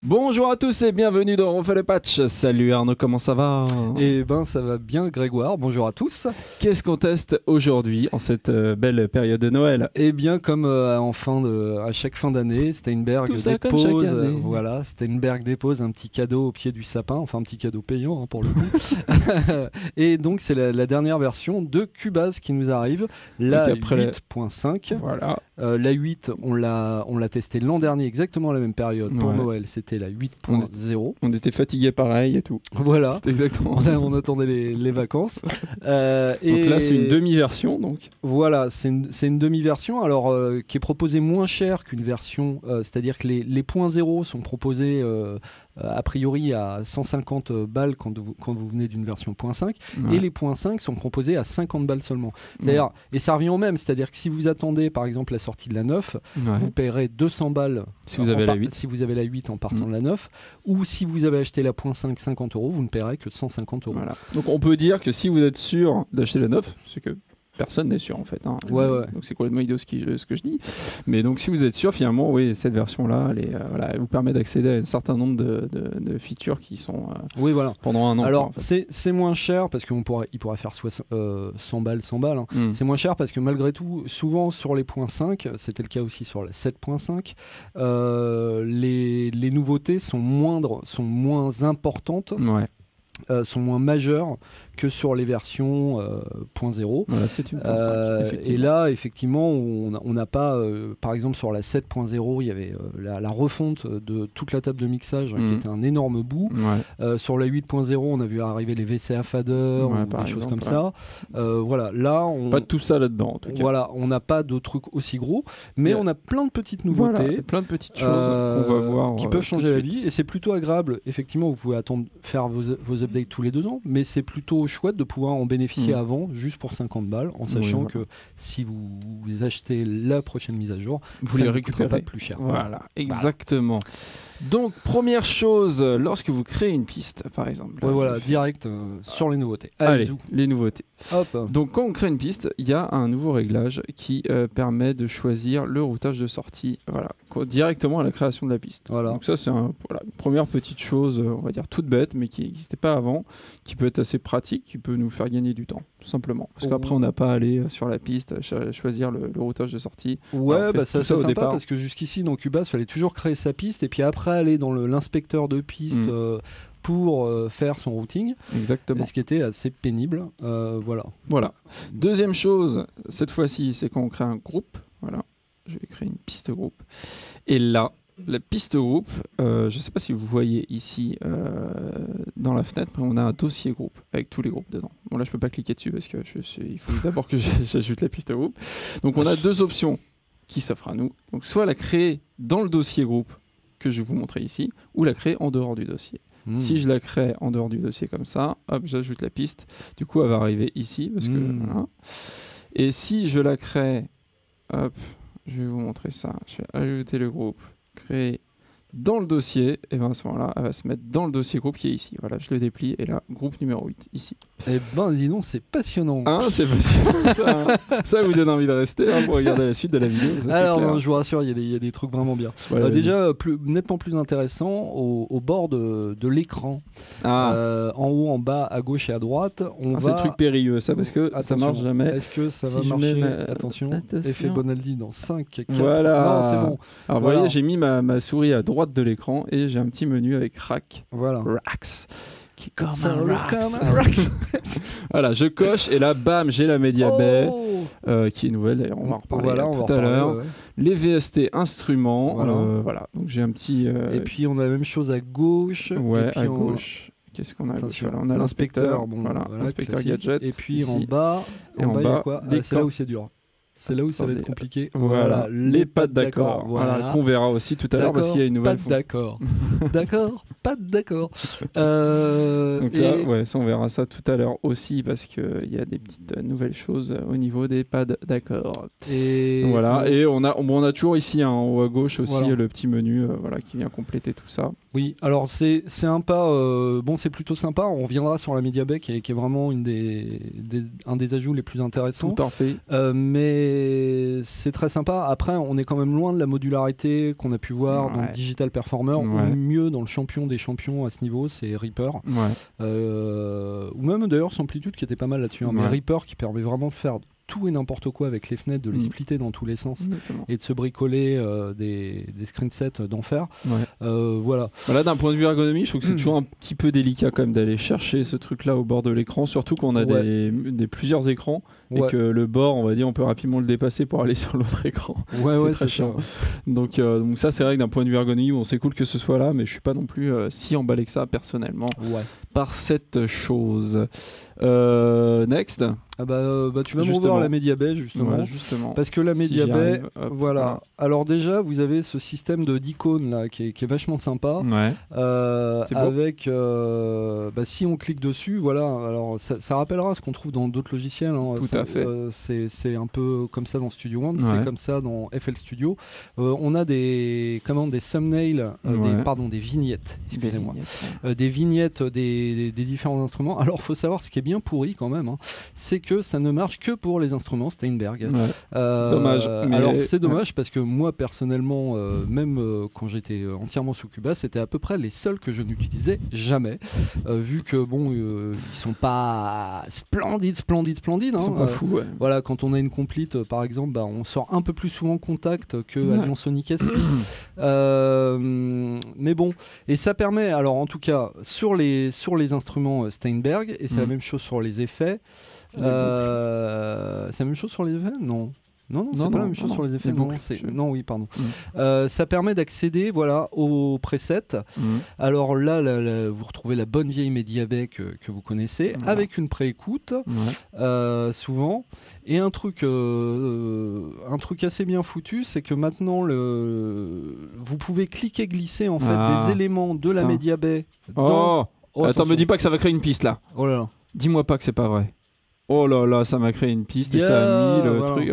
Bonjour à tous et bienvenue dans On fait le patch. Salut Arnaud, comment ça va? Eh ben ça va bien Grégoire, bonjour à tous. Qu'est-ce qu'on teste aujourd'hui en cette belle période de Noël? Eh bien comme à chaque fin d'année, Steinberg dépose, voilà, Steinberg dépose un petit cadeau au pied du sapin, enfin un petit cadeau payant pour le coup. Et donc c'est la dernière version de Cubase qui nous arrive, la 8.5. Voilà. La 8, on l'a testé l'an dernier, exactement à la même période. Pour Noël, c'était la 8.0. On était fatigués pareil et tout. Voilà. C'était exactement. On attendait les vacances. Donc là, c'est une demi-version. Donc. Voilà, c'est une demi-version alors qui est proposée moins cher qu'une version. C'est-à-dire que les points 0 sont proposés a priori à 150 balles quand vous venez d'une version .5 et les .5 sont proposés à 50 balles seulement. C'est-à-dire, et ça revient au même, c'est-à-dire que si vous attendez par exemple la sortie de la 9, vous paierez 200 balles si vous avez la 8. Si vous avez la 8 en partant de la 9, ou si vous avez acheté la .5 50 €, vous ne paierez que 150 €. Voilà. Donc on peut dire que si vous êtes sûr d'acheter la 9, c'est que personne n'est sûr en fait. Hein. Ouais. Donc c'est complètement idiot ce que je dis. Mais donc si vous êtes sûr, finalement, oui, cette version-là, elle vous permet d'accéder à un certain nombre de features qui sont pendant un an. Alors quoi, en fait. c'est moins cher parce qu'il pourra faire 100 balles. Hein. C'est moins cher parce que malgré tout, souvent sur les .5, c'était le cas aussi sur la 7.5, les nouveautés sont moindres, sont moins importantes. Sont moins majeures que sur les versions .0. Voilà, c'est une .5, effectivement. Et là, effectivement, on n'a pas, par exemple sur la 7.0, il y avait la refonte de toute la table de mixage qui était un énorme bout. Sur la 8.0, on a vu arriver les VCA faders, des choses comme ça. Voilà, là, pas tout ça là-dedans, en tout cas. Voilà, on n'a pas de trucs aussi gros, mais on a plein de petites nouveautés, plein de petites choses qu'on va voir qui peuvent changer la vie, et c'est plutôt agréable. Effectivement, vous pouvez faire vos updates tous les 2 ans, mais c'est plutôt chouette de pouvoir en bénéficier avant, juste pour 50 balles, en sachant que si vous achetez la prochaine mise à jour, vous ça les ne récupérez pas plus cher. Voilà, exactement. Donc, première chose, lorsque vous créez une piste, par exemple. Voilà, direct sur les nouveautés. Allez, les nouveautés. Hop. Donc, quand on crée une piste, il y a un nouveau réglage qui permet de choisir le routage de sortie directement à la création de la piste. Voilà. Donc ça, c'est une première petite chose, on va dire toute bête, mais qui n'existait pas avant, qui peut être assez pratique, qui peut nous faire gagner du temps, tout simplement. Parce qu'après, on n'a pas à aller sur la piste, choisir le routage de sortie. Ouais, ça c'est sympa parce que jusqu'ici, dans Cubase, il fallait toujours créer sa piste et puis après aller dans l'inspecteur de piste pour faire son routing. Exactement. Ce qui était assez pénible. Voilà. Deuxième chose, cette fois-ci, c'est quand on crée un groupe. Voilà. Je vais créer une piste groupe. Et là, la piste groupe, je ne sais pas si vous voyez ici dans la fenêtre, on a un dossier groupe avec tous les groupes dedans. Bon là, je ne peux pas cliquer dessus parce que il faut d'abord que j'ajoute la piste groupe. Donc on a 2 options qui s'offrent à nous. Donc soit la créer dans le dossier groupe que je vais vous montrer ici, ou la créer en dehors du dossier. Si je la crée en dehors du dossier comme ça, hop, j'ajoute la piste. Du coup, elle va arriver ici. Parce que, voilà. Et si je la crée, hop, je vais vous montrer ça. Je vais ajouter le groupe, créer dans le dossier, et bien à ce moment-là, elle va se mettre dans le dossier groupe qui est ici. Voilà, je le déplie, et là, groupe numéro 8, ici. Eh ben, dis donc, c'est passionnant. C'est passionnant, ça. Ça vous donne envie de rester pour regarder la suite de la vidéo. Ça, alors, non, je vous rassure, il y a des trucs vraiment bien. Voilà, déjà, nettement plus intéressant, au bord de l'écran, en haut, en bas, à gauche et à droite, c'est le truc périlleux, ça, parce que ça marche jamais. Est-ce que ça va marcher? Attention, effet Bonaldi dans 5, 4... Voilà. Non, c'est bon. Alors, vous voyez, j'ai mis ma souris à droite de l'écran et j'ai un petit menu avec rack. Voilà. Racks. Qui est comme un racks. Voilà, je coche et là, bam, j'ai la Media Bay qui est nouvelle. D'ailleurs, on va en reparler tout à l'heure. Les VST instruments. Voilà. Donc j'ai un petit. Et puis on a la même chose à gauche. Ouais, à gauche. Qu'est-ce qu'on a? On a l'inspecteur. Voilà, l'inspecteur gadget. Et puis en bas, il y a quoi? C'est là où c'est dur. C'est là où ça va être compliqué. Voilà, les pas d'accord. Voilà. Qu'on verra aussi tout à l'heure parce qu'il y a une nouvelle. Pas de d'accord. D'accord, pas de d'accord. Donc là, ouais, ça, on verra ça tout à l'heure aussi parce qu'il y a des petites nouvelles choses au niveau des pads d'accord. Et voilà. Et on a toujours ici en haut à gauche aussi le petit menu qui vient compléter tout ça. Oui, alors c'est un pas, c'est plutôt sympa. On reviendra sur la MediaBay qui est vraiment un des ajouts les plus intéressants. Tout à fait. Mais c'est très sympa. Après, on est quand même loin de la modularité qu'on a pu voir dans le Digital Performer, ou mieux dans le champion des champions à ce niveau, c'est Reaper. Ou même d'ailleurs Samplitude qui était pas mal là-dessus. Mais Reaper qui permet vraiment de faire tout et n'importe quoi avec les fenêtres, de les splitter dans tous les sens. Exactement. Et de se bricoler des screensets d'enfer. Voilà, d'un point de vue ergonomie, je trouve que c'est toujours un petit peu délicat quand même d'aller chercher ce truc-là au bord de l'écran, surtout qu'on a plusieurs écrans et que le bord, on va dire, on peut rapidement le dépasser pour aller sur l'autre écran. C'est très chiant. Donc ça, c'est vrai que d'un point de vue ergonomie, c'est cool que ce soit là, mais je suis pas non plus si emballé que ça personnellement par cette chose. Next. Tu vas me revoir la MediaBay justement. Parce que la MediaBay, voilà. Alors déjà, vous avez ce système d'icônes là qui est vachement sympa. Avec, si on clique dessus, voilà. Alors ça rappellera ce qu'on trouve dans d'autres logiciels. Tout à fait. C'est un peu comme ça dans Studio One, c'est comme ça dans FL Studio. On a des thumbnails, des vignettes. Excusez-moi. Des vignettes des différents instruments. Alors, faut savoir ce qui est bien pourri quand même, c'est que ça ne marche que pour les instruments Steinberg. Dommage. Alors c'est dommage parce que moi personnellement, même quand j'étais entièrement sous Cubase, c'était à peu près les seuls que je n'utilisais jamais, vu que ils sont pas splendides. Ils sont pas fous. Voilà, quand on a une complete par exemple, on sort un peu plus souvent Contact que Alliance Sonic S. Mais bon, et ça permet, alors en tout cas sur les instruments Steinberg, et c'est la même chose sur les effets. C'est la même chose sur les effets ? Non, c'est pas la même chose sur les effets. Oui, pardon. Ça permet d'accéder aux presets. Alors là, vous retrouvez la bonne vieille MediaBay que vous connaissez, avec une préécoute, souvent. Et un truc assez bien foutu, c'est que maintenant, vous pouvez cliquer-glisser en fait des éléments de la MediaBay. Attends, me dis pas que ça va créer une piste là. Oh là là. Dis-moi pas que c'est pas vrai. Oh là là, ça m'a créé une piste et ça a mis le truc.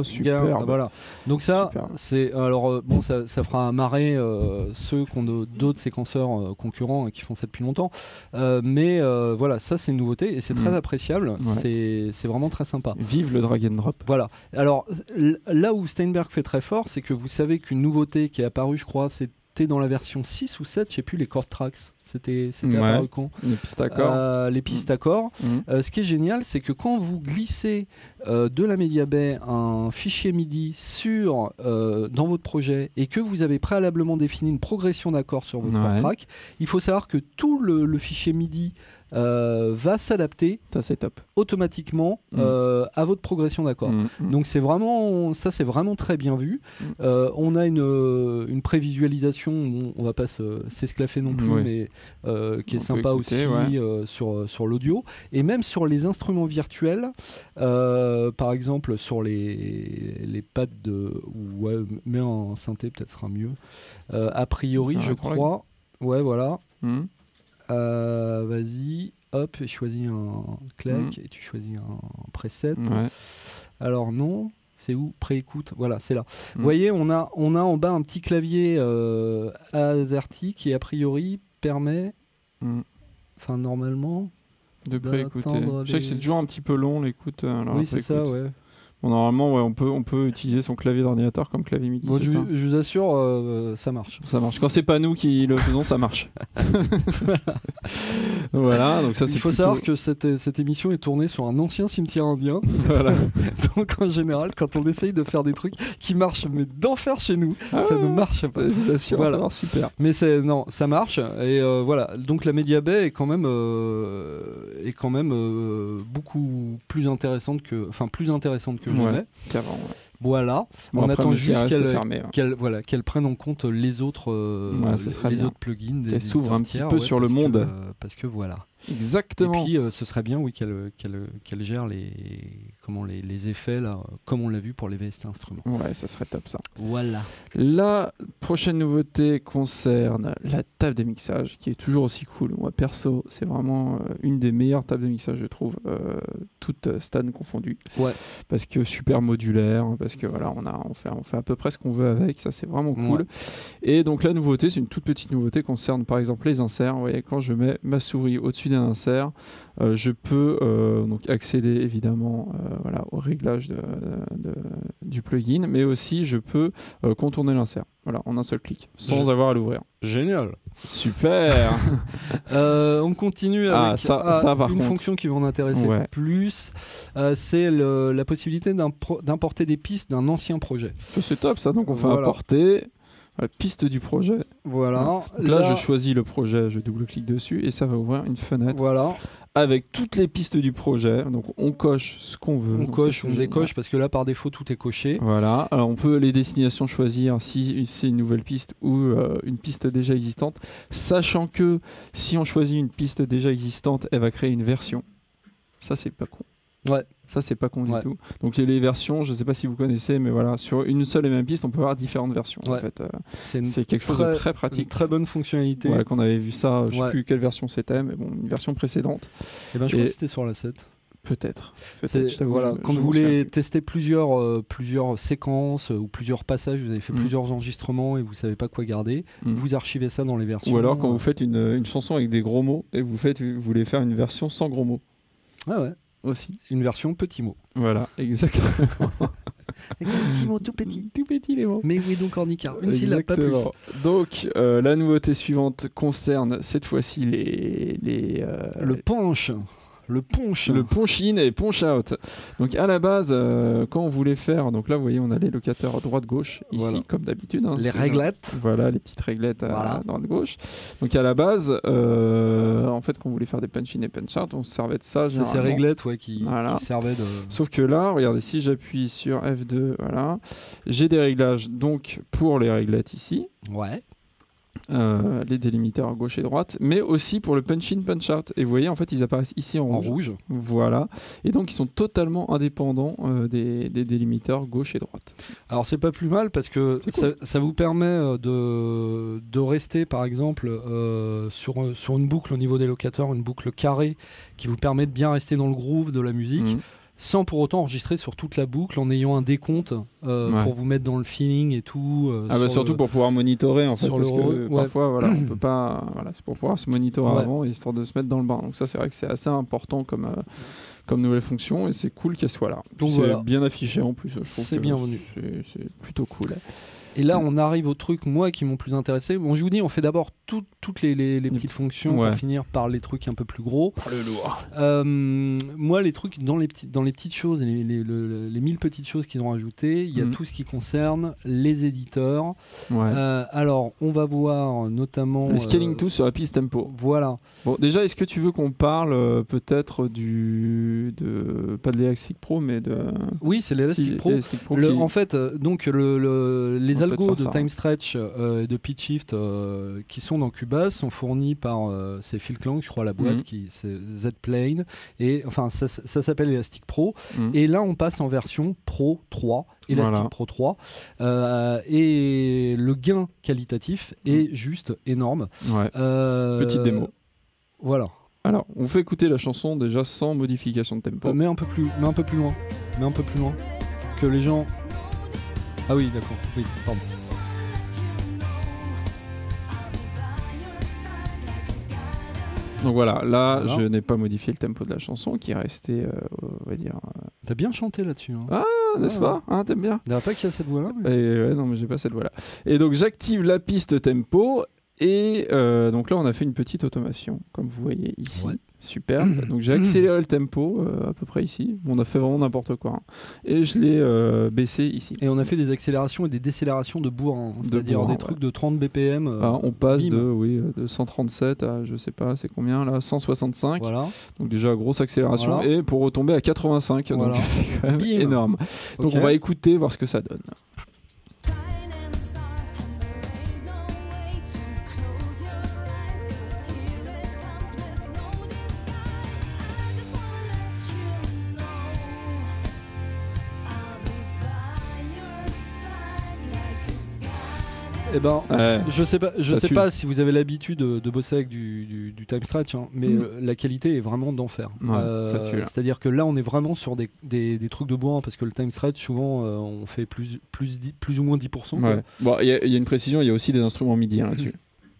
Super. Voilà. Donc ça, c'est ça fera marrer ceux qui ont d'autres séquenceurs concurrents qui font ça depuis longtemps. Mais voilà, ça c'est une nouveauté et c'est très appréciable. C'est vraiment très sympa. Vive le drag and drop. Voilà. Alors là où Steinberg fait très fort, c'est que vous savez qu'une nouveauté qui est apparue, je crois, c'était dans la version 6 ou 7, je sais plus, les chord tracks. C'était apparu quand les pistes accords. Les pistes accords. Ce qui est génial, c'est que quand vous glissez de la MediaBay un fichier MIDI dans votre projet et que vous avez préalablement défini une progression d'accords sur votre chord track, il faut savoir que tout le fichier MIDI va s'adapter automatiquement à votre progression d'accords. Donc c'est vraiment très bien vu. On a une prévisualisation, on va pas s'esclaffer non plus, mais qui est sympa aussi sur l'audio et même sur les instruments virtuels, par exemple sur les pads mais un synthé peut-être sera mieux, a priori je crois. Voilà. Vas-y, hop, choisis un clac et tu choisis un preset. Alors non, c'est où ? Préécoute, voilà, c'est là. Vous voyez, on a en bas un petit clavier AZERTY qui a priori permet, normalement, de préécouter. Je sais que c'est toujours un petit peu long l'écoute. Oui, c'est ça, ouais. Bon, normalement, on peut utiliser son clavier d'ordinateur comme clavier MIDI. Bon, je vous assure, ça marche. Ça marche. Quand c'est pas nous qui le faisons, ça marche. Voilà. Donc ça, il faut savoir que cette émission est tournée sur un ancien cimetière indien. Voilà. Donc en général, quand on essaye de faire des trucs qui marchent, mais d'enfer chez nous, ça ne marche pas. Je vous assure, ça marche super. Mais ça marche. Et voilà. Donc la MediaBay est quand même beaucoup plus intéressante que jamais. Carrément. Voilà. Bon, on après, attend Messia juste reste fermé, ouais. qu'elle prenne en compte les autres, Ce serait bien. autres plugins. Qu'elle s'ouvre un petit peu sur le parce monde. parce que voilà. Exactement. Et puis ce serait bien, oui, qu'elle gère les effets là, comme on l'a vu pour les VST Instruments. Ouais, ça serait top ça. Voilà. La prochaine nouveauté concerne la table de mixage, qui est toujours aussi cool. Moi perso, c'est vraiment une des meilleures tables de mixage, je trouve, toutes Stan confondues. Ouais. Parce que super modulaire, parce que voilà, on fait à peu près ce qu'on veut avec. Ça, c'est vraiment cool. Ouais. Et donc la nouveauté, c'est une toute petite nouveauté, concerne par exemple les inserts. Vous voyez, quand je mets ma souris au-dessus d'un insert, je peux donc accéder évidemment voilà, au réglage du plugin, mais aussi je peux contourner l'insert, voilà, en un seul clic, sans avoir à l'ouvrir. Génial. Super. On continue avec ça, par une contre, fonction qui va en intéresser plus. C'est la possibilité d'importer des pistes d'un ancien projet. C'est top ça, donc on fait importer la piste du projet. Voilà. Donc là, je choisis le projet, je double-clique dessus et ça va ouvrir une fenêtre. Voilà. Avec toutes les pistes du projet. Donc on coche ce qu'on veut. On coche, on décoche, parce que là par défaut tout est coché. Voilà. Alors on peut les destinations choisir si c'est une nouvelle piste ou une piste déjà existante, sachant que si on choisit une piste déjà existante, elle va créer une version. Ça c'est pas con. Ouais. Ça c'est pas con du tout. Donc les versions, je sais pas si vous connaissez, mais voilà, sur une seule et même piste, on peut avoir différentes versions. En fait, c'est quelque chose de très pratique. Une très bonne fonctionnalité. Ouais, qu'on avait vu ça, je sais plus quelle version c'était, mais bon, une version précédente. Et ben je crois que c'était sur la 7. Peut-être. Voilà, quand vous voulez tester plusieurs séquences ou plusieurs passages, vous avez fait plusieurs enregistrements et vous savez pas quoi garder, vous archivez ça dans les versions. Ou alors quand vous faites une chanson avec des gros mots et vous voulez faire une version sans gros mots. Ah ouais. Aussi. Une version petit mot. Voilà, exactement. Avec un petit mot tout petit. Tout petit les mots. Mais oui, donc ornica. Une syllabe, pas plus. Donc la nouveauté suivante concerne cette fois-ci le punch. Le punch-in et punch-out. Donc à la base, quand on voulait faire, donc là vous voyez on a les locateurs droite-gauche ici comme d'habitude. Les réglettes. Voilà, les petites réglettes à droite-gauche. Donc à la base, en fait quand on voulait faire des punch-in et punch-out, on se servait de ça. C'est ces réglettes qui servaient de... Sauf que là, regardez, si j'appuie sur F2, voilà, j'ai des réglages donc pour les réglettes ici. Ouais. Les délimiteurs gauche et droite, mais aussi pour le punch-in, punch-out. Et vous voyez, en fait, ils apparaissent ici en rouge. Voilà. Et donc, ils sont totalement indépendants des délimiteurs gauche et droite. Alors, c'est pas plus mal parce que ça vous permet de rester, par exemple, sur une boucle au niveau des locateurs, une boucle carrée qui vous permet de bien rester dans le groove de la musique. Sans pour autant enregistrer sur toute la boucle, en ayant un décompte pour vous mettre dans le feeling et tout. Surtout pour pouvoir monitorer en fait, parce que parfois voilà, on peut pas. Voilà, c'est pour pouvoir se monitorer avant, histoire de se mettre dans le bain. Donc ça, c'est vrai que c'est assez important comme nouvelle fonction et c'est cool qu'elle soit là. Donc c'est bien affiché en plus. Je trouve c'est bienvenu. C'est plutôt cool. Et là, on arrive aux trucs, moi, qui m'ont plus intéressé. Bon, je vous dis, on fait d'abord toutes les petites fonctions pour finir par les trucs un peu plus gros. Le lourd. Moi, les trucs dans les petites choses, les 1000 petites choses qu'ils ont rajoutées, il y a tout ce qui concerne les éditeurs. Alors, on va voir notamment... Le scaling tout sur la piste tempo. Voilà. Bon, déjà, est-ce que tu veux qu'on parle peut-être pas de l'Elastic Pro, mais de... Oui, c'est l'Elastic Pro. En fait, donc, les algos de time stretch de pitch shift qui sont dans Cubase sont fournis par c'est Phil Klang, je crois, la boîte c'est Z-Plane, et enfin ça s'appelle Elastic Pro, et là on passe en version Pro 3, Elastic Pro 3, et le gain qualitatif est juste énorme. Petite démo. Voilà. Alors, on fait écouter la chanson déjà sans modification de tempo. Mais un peu plus loin que les gens. Ah oui, d'accord. Oui, pardon. Donc voilà, là, je n'ai pas modifié le tempo de la chanson qui est resté, on va dire... T'as bien chanté là-dessus. Hein. Ah, n'est-ce pas t'aimes bien? Il n'y a pas qu'il y a cette voix-là. Mais... Et non, mais j'ai pas cette voix-là. Et donc, j'active la piste tempo. Et donc là, on a fait une petite automation, comme vous voyez ici. super. Donc j'ai accéléré le tempo à peu près ici. On a fait vraiment n'importe quoi. Hein. Et je l'ai baissé ici. Et on a fait des accélérations et des décélérations de bourrin, c'est-à-dire des trucs de 30 BPM. On passe de 137 à, je sais pas, c'est combien là, 165. Voilà. Donc déjà, grosse accélération. Et pour retomber à 85. Donc c'est quand même énorme. Donc on va écouter, voir ce que ça donne. Eh ben, je sais pas si vous avez l'habitude de bosser avec du time stretch, hein, mais la qualité est vraiment d'enfer. C'est-à-dire que là, on est vraiment sur des trucs de bourrin, parce que le time stretch, souvent, on fait plus ou moins 10%. Ouais. Bon, il y a une précision, il y a aussi des instruments MIDI là-dessus.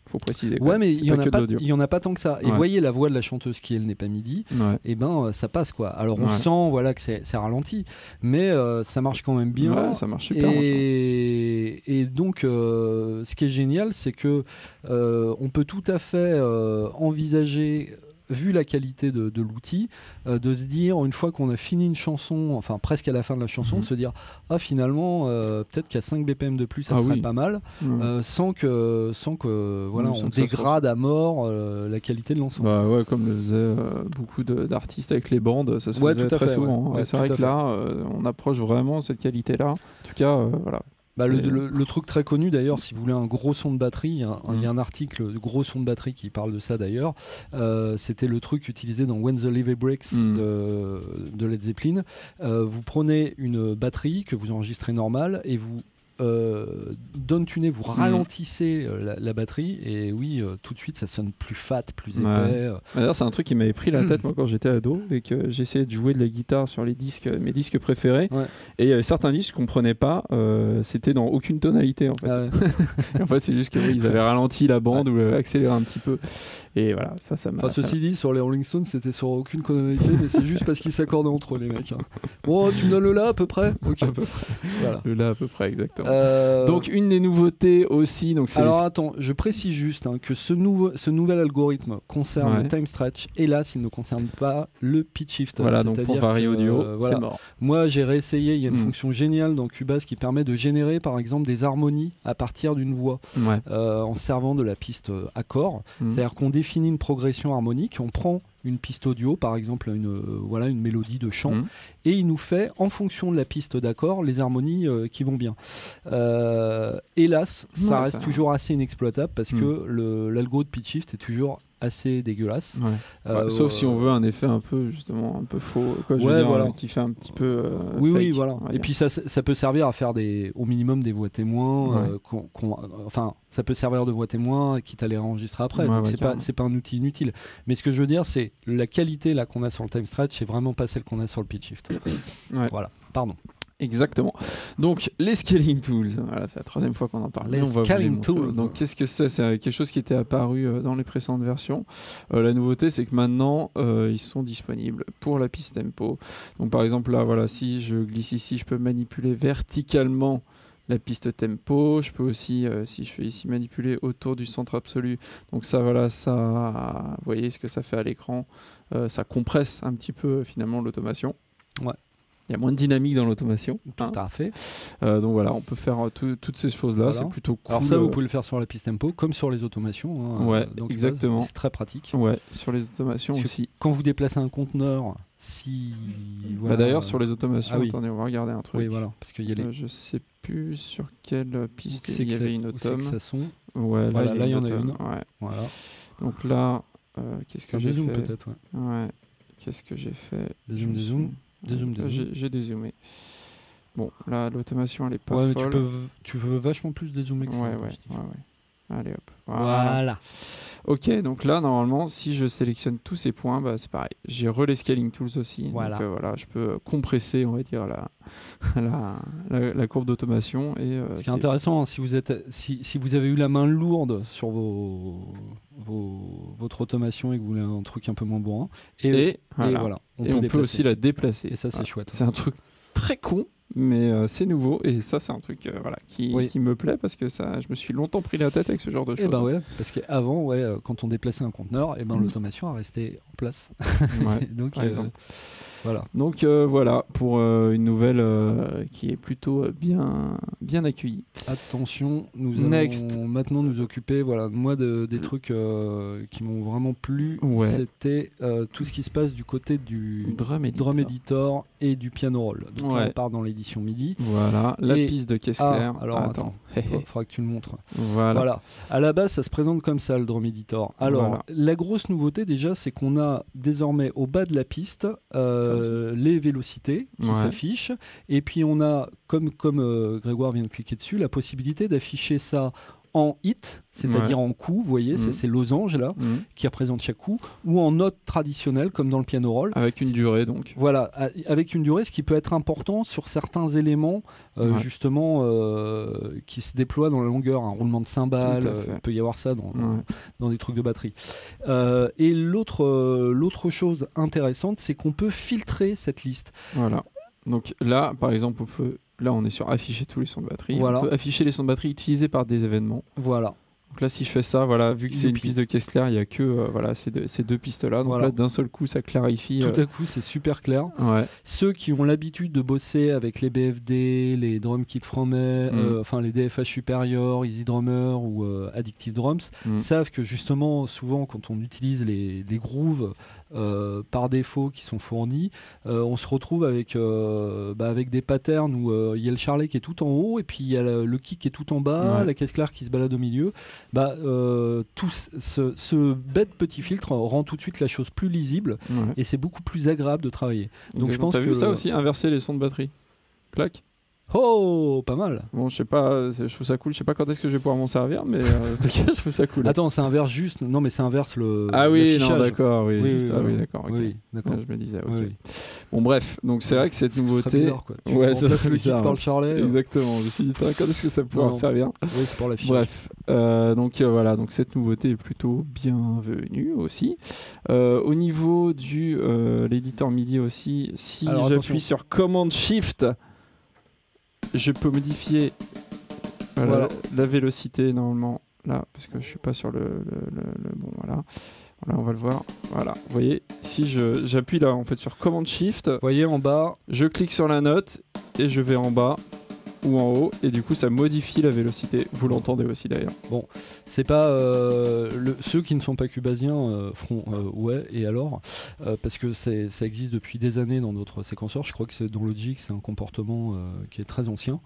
Faut préciser. Ouais, mais il y en a pas tant que ça. Et voyez la voix de la chanteuse qui elle n'est pas MIDI, et ben ça passe quoi. Alors on sent voilà que c'est ralenti, mais ça marche quand même bien. Ouais, ça marche super. Et donc ce qui est génial, c'est que on peut tout à fait envisager, vu la qualité de l'outil, de se dire, une fois qu'on a fini une chanson, enfin presque à la fin de la chanson, de se dire finalement peut-être qu'à 5 BPM de plus ça serait pas mal, sans que voilà, on dégrade à mort la qualité de l'ensemble. Bah ouais, comme le faisaient beaucoup d'artistes avec les bandes, ça se faisait très souvent. Ouais. C'est vrai que là on approche vraiment cette qualité là. En tout cas voilà. Bah le truc très connu d'ailleurs, si vous voulez un gros son de batterie, il y a un article de gros son de batterie qui parle de ça d'ailleurs. C'était le truc utilisé dans When the Levee Breaks de Led Zeppelin. Vous prenez une batterie que vous enregistrez normale et vous down-tunez, vous ralentissez la batterie, et tout de suite ça sonne plus fat, plus épais. D'ailleurs c'est un truc qui m'avait pris la tête moi quand j'étais ado et que j'essayais de jouer de la guitare sur les disques, mes disques préférés, et il y avait certains disques que je comprenais pas, c'était dans aucune tonalité en fait. Et en fait c'est juste que ils avaient ralenti la bande ou accéléré un petit peu, et voilà ça m'a... Ceci dit, sur les Rolling Stones c'était sur aucune tonalité, mais c'est juste parce qu'ils s'accordaient entre eux les mecs. Bon, tu me donnes le la à peu près. Ok, à peu près. Voilà. Le la à peu près, exactement. Donc une des nouveautés aussi, donc c'est... Alors attends, je précise juste que ce nouvel algorithme concerne le time stretch. Hélas, il ne concerne pas le pitch shift. Voilà, donc pour Vari Audio, c'est mort. Moi, j'ai réessayé. Il y a une fonction géniale dans Cubase qui permet de générer, par exemple, des harmonies à partir d'une voix, en servant de la piste accord. C'est-à-dire qu'on définit une progression harmonique, on prend une piste audio, par exemple une mélodie de chant, et il nous fait, en fonction de la piste d'accord, les harmonies qui vont bien. Hélas, ça reste toujours assez inexploitable, parce que l'algo de pitch shift est toujours assez dégueulasse. Sauf si on veut un effet un peu faux, quoi, qui fait un petit peu fake, voilà. Et puis ça peut servir à faire au minimum des voix témoins, enfin ça peut servir de voix témoin, quitte à les réenregistrer après. Donc c'est pas un outil inutile. Mais ce que je veux dire, c'est la qualité là qu'on a sur le time stretch, c'est vraiment pas celle qu'on a sur le pitch shift. Voilà, pardon. Exactement. Donc les scaling tools, voilà, c'est la troisième fois qu'on en parle. Les scaling tools. Donc qu'est-ce que c'est ? C'est quelque chose qui était apparu dans les précédentes versions. La nouveauté, c'est que maintenant ils sont disponibles pour la piste tempo. Donc par exemple là, voilà, si je glisse ici, je peux manipuler verticalement la piste tempo. Je peux aussi, si je fais ici, manipuler autour du centre absolu. Donc ça, voilà, vous voyez ce que ça fait à l'écran. Ça compresse un petit peu finalement l'automation. Ouais. Il y a moins de dynamique dans l'automation. Tout à fait. Donc voilà, on peut faire toutes ces choses-là. Voilà. C'est plutôt cool. Alors ça, vous pouvez le faire sur la piste tempo, comme sur les automations. Ouais, exactement. C'est très pratique. Ouais, sur les automations aussi. Quand vous déplacez un conteneur, voilà, d'ailleurs, sur les automations, attendez, on va regarder un truc. Oui, voilà, parce qu'il y a je sais plus sur quelle piste il y avait une autom. C'est que ça son. Ouais, voilà, là il y en a une. Ouais. Voilà. Donc là, qu'est-ce que j'ai fait ? Peut-être, ouais. Qu'est-ce que j'ai fait ? Dézoom. J'ai dézoomé. Bon, là, l'automation, elle est pas folle. Mais tu peux vachement plus dézoomer que ça. Ouais. Allez, hop. Voilà. Ok, donc là, normalement, si je sélectionne tous ces points, bah, c'est pareil. J'ai les scaling tools aussi. Voilà. Donc voilà, je peux compresser, on va dire, la courbe d'automation. Ce qui est intéressant, si vous avez eu la main lourde sur votre automation et que vous voulez un truc un peu moins bourrin, et voilà. On peut aussi la déplacer. Et ça, c'est chouette. C'est un truc très con, mais c'est nouveau et ça c'est un truc voilà, qui me plaît parce que ça, je me suis longtemps pris la tête avec ce genre de choses. Et ben ouais, parce qu'avant, quand on déplaçait un conteneur, l'automation a resté en place. Ouais, donc, par exemple. Voilà. Donc voilà pour une nouvelle qui est plutôt bien accueillie. Attention, nous allons maintenant nous occuper, moi des trucs qui m'ont vraiment plu. Ouais. C'était tout ce qui se passe du côté du Drum Editor et du piano roll. Donc ouais. on part dans l'édition MIDI. Voilà, la piste de Kessler. Alors attends, faudra que tu le montres. Voilà. À la base, ça se présente comme ça le Drum Editor. Alors, la grosse nouveauté déjà, c'est qu'on a désormais au bas de la piste les vélocités qui s'affichent, et puis on a, comme Grégoire vient de cliquer dessus, la possibilité d'afficher ça en hit, c'est-à-dire en coup, vous voyez, c'est ces losanges là qui représentent chaque coup, ou en note traditionnelle comme dans le piano roll. Avec une durée donc. Voilà, avec une durée, ce qui peut être important sur certains éléments justement qui se déploient dans la longueur, un roulement de cymbales, il peut y avoir ça dans des trucs de batterie. Et l'autre chose intéressante, c'est qu'on peut filtrer cette liste. Voilà. Donc là, par exemple, là, on est sur afficher tous les sons de batterie. Voilà. On peut afficher les sons de batterie utilisés par des événements. Voilà. Donc là, si je fais ça, vu que c'est une piste de Kessler, il n'y a que ces deux pistes-là. Donc là, d'un seul coup, ça clarifie. Tout à coup, c'est super clair. Ouais. Ceux qui ont l'habitude de bosser avec les BFD, les Drum Kit Fromet, les DFH Superior, Easy Drummer ou Addictive Drums, savent que justement, souvent, quand on utilise les grooves par défaut qui sont fournis, on se retrouve avec des patterns où il y a le charlet qui est tout en haut et puis il y a le kick qui est tout en bas, la caisse claire qui se balade au milieu. Tout ce bête petit filtre rend tout de suite la chose plus lisible et c'est beaucoup plus agréable de travailler. Donc je pense que vu ça aussi, inverser les sons de batterie. Clac. Oh, pas mal. Bon, je sais pas, je trouve ça cool. Je sais pas quand est-ce que je vais pouvoir m'en servir, mais en tout cas, je trouve ça cool. Attends, c'est inverse juste. Non, mais c'est inverse le. Ah oui, non, d'accord. Oui, d'accord. Okay. Oui, d'accord. Je me disais, ok. Oui. Bon, bref, donc c'est vrai que cette nouveauté. C'est bizarre, quoi. Ça serait le bizarre. Par le charlet. Exactement. Je me suis dit, quand est-ce que ça pourra me servir? Oui, c'est pour l'affichage. Bref, donc cette nouveauté est plutôt bienvenue aussi. Au niveau du l'éditeur MIDI aussi, si j'appuie sur Command Shift. Je peux modifier la vélocité normalement là parce que je suis pas sur le bon voilà on va le voir, voilà, vous voyez, si j'appuie là en fait sur Command Shift, vous voyez en bas, je clique sur la note et je vais en bas ou en haut et du coup ça modifie la vélocité, vous l'entendez aussi d'ailleurs. Bon, c'est pas ceux qui ne sont pas cubasiens feront et alors parce que ça existe depuis des années dans d'autres séquenceurs, je crois que c'est dans Logic, c'est un comportement qui est très ancien,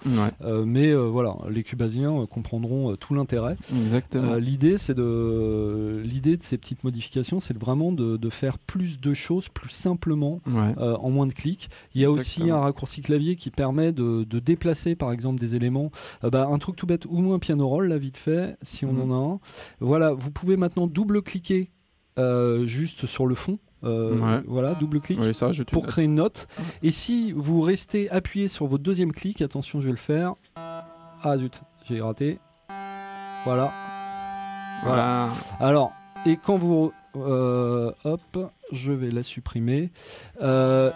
mais voilà, les cubasiens comprendront tout l'intérêt. Exactement. L'idée de ces petites modifications, c'est vraiment de faire plus de choses plus simplement en moins de clics. Il y a aussi un raccourci clavier qui permet de déplacer par exemple des éléments, un truc tout bête ou un piano roll là vite fait si on en a un. Voilà, vous pouvez maintenant double-cliquer juste sur le fond. Voilà, double-clic pour créer une note. Et si vous restez appuyé sur votre deuxième clic, attention, je vais le faire. Ah zut, j'ai raté. Voilà. Alors, et quand vous je vais la supprimer.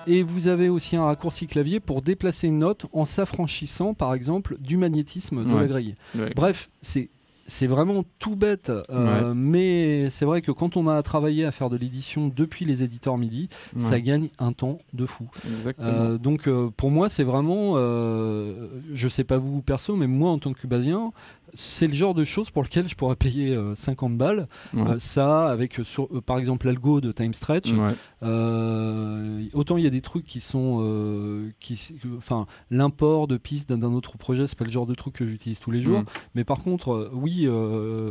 Et vous avez aussi un raccourci clavier pour déplacer une note en s'affranchissant, par exemple, du magnétisme de la grille. Bref, c'est vraiment tout bête, mais c'est vrai que quand on a travaillé à faire de l'édition depuis les éditeurs MIDI, ça gagne un temps de fou. Donc pour moi, c'est vraiment, je sais pas vous perso, mais moi en tant que cubasien, c'est le genre de choses pour lequel je pourrais payer 50 balles. Ça, avec par exemple l'algo de Time Stretch, autant il y a des trucs qui sont, l'import de pistes d'un autre projet, c'est pas le genre de truc que j'utilise tous les jours. Mais par contre,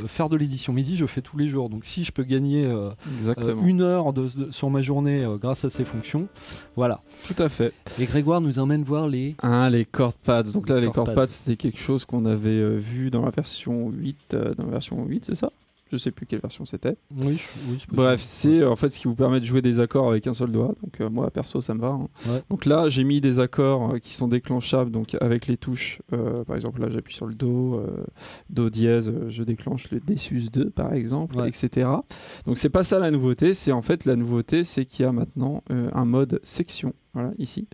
faire de l'édition MIDI, je fais tous les jours. Donc si je peux gagner 1 heure sur ma journée grâce à ces fonctions, voilà. Tout à fait. Et Grégoire nous emmène voir les chord pads. Donc là, les chord pads, c'était quelque chose qu'on avait vu dans la version 8, c'est ça? Je sais plus quelle version c'était. Oui, Bref, c'est en fait ce qui vous permet de jouer des accords avec un seul doigt. Donc moi perso ça me va. Hein. Ouais. Donc là j'ai mis des accords qui sont déclenchables donc avec les touches. Par exemple là j'appuie sur le Do, Do dièse, je déclenche le D sus 2 par exemple, etc. Donc c'est pas ça la nouveauté. C'est en fait la nouveauté c'est qu'il y a maintenant un mode section. Voilà, ici.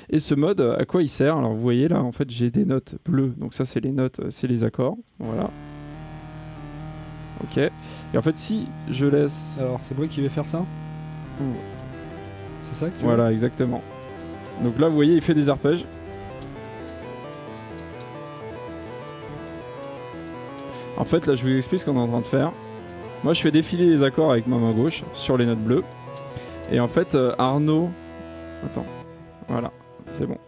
Et ce mode, à quoi il sert? Alors vous voyez là, en fait j'ai des notes bleues. Donc ça c'est les notes, c'est les accords. Voilà. Ok. Et en fait, si je laisse. Alors, c'est moi qui vais faire ça. C'est ça que tu veux? Voilà, exactement. Donc là, vous voyez, il fait des arpèges. En fait, là, je vous explique ce qu'on est en train de faire. Moi, je fais défiler les accords avec ma main gauche sur les notes bleues. Et en fait, Arnaud. Attends. Voilà, c'est bon.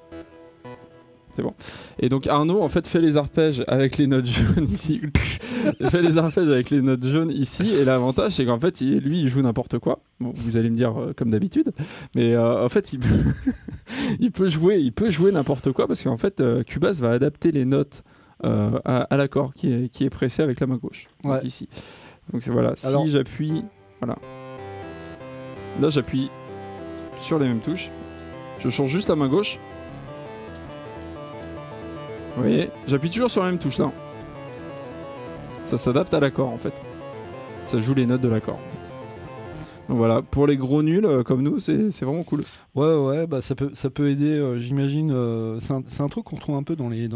C'est bon. Et donc Arnaud en fait fait les arpèges avec les notes jaunes ici. Il fait les arpèges avec les notes jaunes ici. Et l'avantage c'est qu'en fait lui il joue n'importe quoi. Bon, vous allez me dire comme d'habitude, mais en fait il peut jouer n'importe quoi parce qu'en fait Cubase va adapter les notes à l'accord qui est pressé avec la main gauche. Donc ici. Donc c'est voilà. Alors, si j'appuie, voilà. Là j'appuie sur les mêmes touches. Je change juste la main gauche. Vous voyez, j'appuie toujours sur la même touche là. Ça s'adapte à l'accord en fait. Ça joue les notes de l'accord. Donc voilà, pour les gros nuls comme nous, c'est vraiment cool. Ouais, bah ça peut aider, j'imagine. C'est un truc qu'on trouve un peu dans les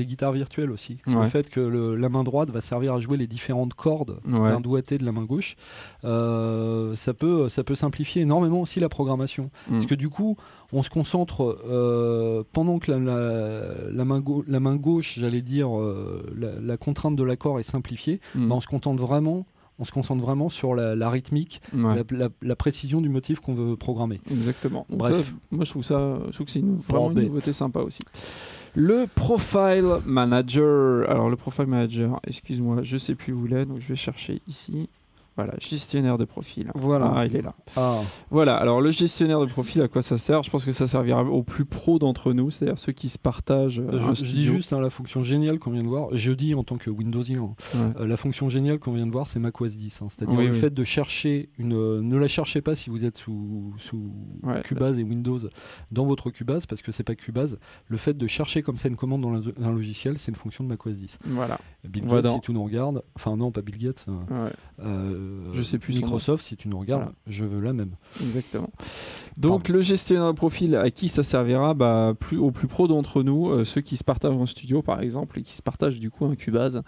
guitares virtuelles aussi. Le fait que la main droite va servir à jouer les différentes cordes d'un doigté de la main gauche. Ça peut simplifier énormément aussi la programmation. Parce que du coup, on se concentre pendant que la main gauche, j'allais dire, la contrainte de l'accord est simplifiée. Bah, on se concentre vraiment sur la rythmique, la précision du motif qu'on veut programmer. Exactement. Bref. Ça, moi je trouve que c'est vraiment une nouveauté sympa aussi. Le Profile Manager. Alors le Profile Manager, excuse-moi, je sais plus où il est, donc je vais chercher ici. Voilà, gestionnaire de profil. Voilà. Ah, il est là. Ah. Voilà, alors le gestionnaire de profil, à quoi ça sert? Je pense que ça servira aux plus pros d'entre nous, c'est-à-dire ceux qui se partagent un studio. Je dis juste la fonction géniale qu'on vient de voir. Je dis en tant que Windowsien, la fonction géniale qu'on vient de voir, c'est macOS 10. C'est-à-dire le fait de chercher ne la cherchez pas si vous êtes sous Cubase et Windows dans votre Cubase, parce que c'est pas Cubase. Le fait de chercher comme ça une commande dans un logiciel, c'est une fonction de macOS 10. Voilà. Bill Gates, si tu nous regardes, enfin non, pas Bill Gates. Je sais plus Microsoft, si tu nous regardes, je veux la même. Exactement. Donc le gestionnaire de profil, à qui ça servira? Aux plus pros d'entre nous, ceux qui se partagent un studio par exemple et qui se partagent du coup un Cubase.